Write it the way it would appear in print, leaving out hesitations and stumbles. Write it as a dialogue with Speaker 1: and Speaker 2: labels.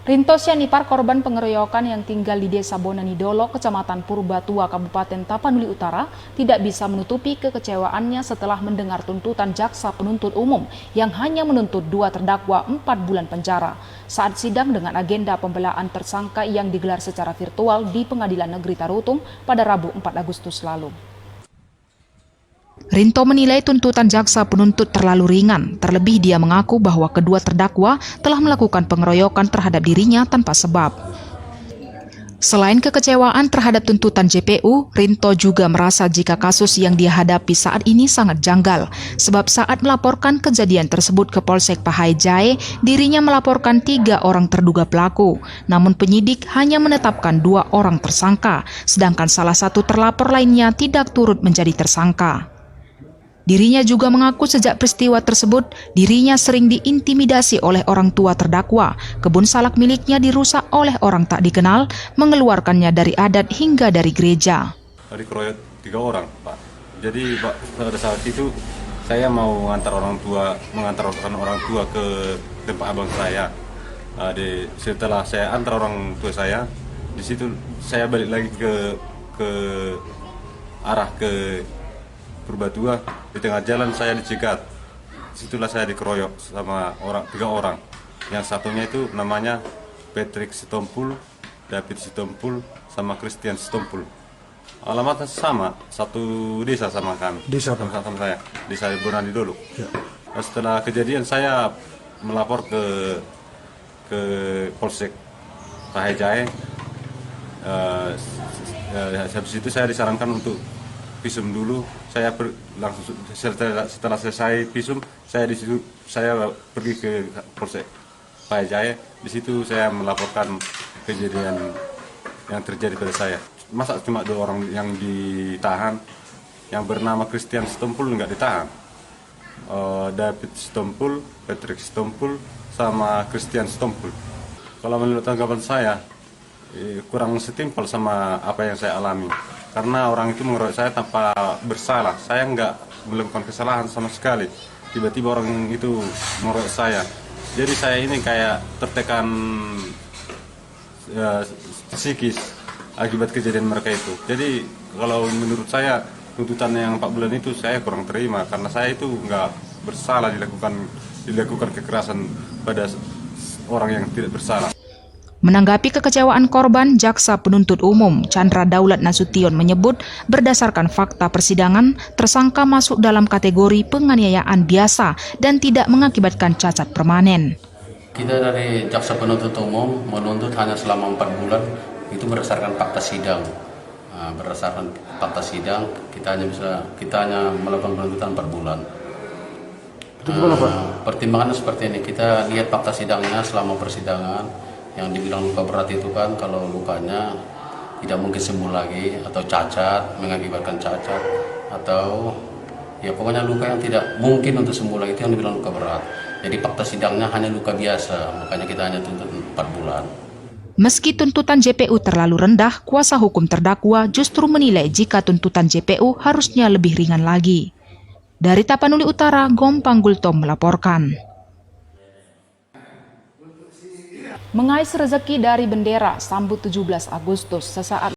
Speaker 1: Rinto Sianipar, korban pengeroyokan yang tinggal di Desa Bonanidolo, Kecamatan Purbatua, Kabupaten Tapanuli Utara, tidak bisa menutupi kekecewaannya setelah mendengar tuntutan jaksa penuntut umum yang hanya menuntut 2 terdakwa 4 bulan penjara saat sidang dengan agenda pembelaan tersangka yang digelar secara virtual di Pengadilan Negeri Tarutung pada Rabu 4 Agustus lalu. Rinto menilai tuntutan jaksa penuntut terlalu ringan, terlebih dia mengaku bahwa kedua terdakwa telah melakukan pengeroyokan terhadap dirinya tanpa sebab. Selain kekecewaan terhadap tuntutan JPU, Rinto juga merasa jika kasus yang dia hadapi saat ini sangat janggal, sebab saat melaporkan kejadian tersebut ke Polsek Pahai-Jae, dirinya melaporkan 3 orang terduga pelaku, namun penyidik hanya menetapkan 2 orang tersangka, sedangkan salah satu terlapor lainnya tidak turut menjadi tersangka. Dirinya juga mengaku sejak peristiwa tersebut, dirinya sering diintimidasi oleh orang tua terdakwa. Kebun salak miliknya dirusak oleh orang tak dikenal, mengeluarkannya dari adat hingga dari gereja.
Speaker 2: Dikeroyok 3 orang, Pak. Jadi Pak, pada saat itu saya mau mengantarkan orang tua ke tempat abang saya. Setelah saya antar orang tua saya, di situ saya balik lagi ke arah ke Purbatua. Di tengah jalan saya dicegat. Situlah saya dikeroyok sama 3 orang. Yang satunya itu namanya Patrick Sitompul, David Sitompul, sama Christian Sitompul. Alamatnya sama, satu desa sama kami.
Speaker 3: Desa
Speaker 2: sama saya, desa Bonanidolo.
Speaker 3: Ya.
Speaker 2: Setelah kejadian saya melapor ke Polsek Pahai-Jae. Habis itu saya disarankan untuk visum dulu. Saya langsung setelah selesai visum, saya pergi ke Polsek Pahai-Jae. Di situ saya melaporkan kejadian yang terjadi pada saya. Masa cuma 2 orang yang ditahan, yang bernama Christian Sitompul nggak ditahan. David Sitompul, Patrick Sitompul, sama Christian Sitompul. Kalau menurut tanggapan saya, kurang setimpal sama apa yang saya alami. Karena orang itu mengeroyok saya tanpa bersalah. Saya nggak melakukan kesalahan sama sekali. Tiba-tiba orang itu mengeroyok saya. Jadi saya ini kayak tertekan psikis akibat kejadian mereka itu. Jadi kalau menurut saya tuntutan yang 4 bulan itu saya kurang terima. Karena saya itu nggak bersalah dilakukan kekerasan pada orang yang tidak bersalah.
Speaker 1: Menanggapi kekecewaan korban, jaksa penuntut umum Chandra Daulat Nasution menyebut berdasarkan fakta persidangan, tersangka masuk dalam kategori penganiayaan biasa dan tidak mengakibatkan cacat permanen.
Speaker 4: Kita dari jaksa penuntut umum menuntut hanya selama 4 bulan, itu berdasarkan fakta sidang. Berdasarkan fakta sidang, kita hanya melakukan penuntutan 4 bulan. Pertimbangannya seperti ini, kita lihat fakta sidangnya selama persidangan. Yang dibilang luka berat itu kan kalau lukanya tidak mungkin sembuh lagi, atau cacat, mengakibatkan cacat, atau ya pokoknya luka yang tidak mungkin untuk sembuh lagi, itu yang dibilang luka berat. Jadi fakta sidangnya hanya luka biasa, makanya kita hanya tuntut 4 bulan.
Speaker 1: Meski tuntutan JPU terlalu rendah, kuasa hukum terdakwa justru menilai jika tuntutan JPU harusnya lebih ringan lagi. Dari Tapanuli Utara, Gompang Gultom melaporkan. Mengais rezeki dari bendera sambut 17 Agustus sesaat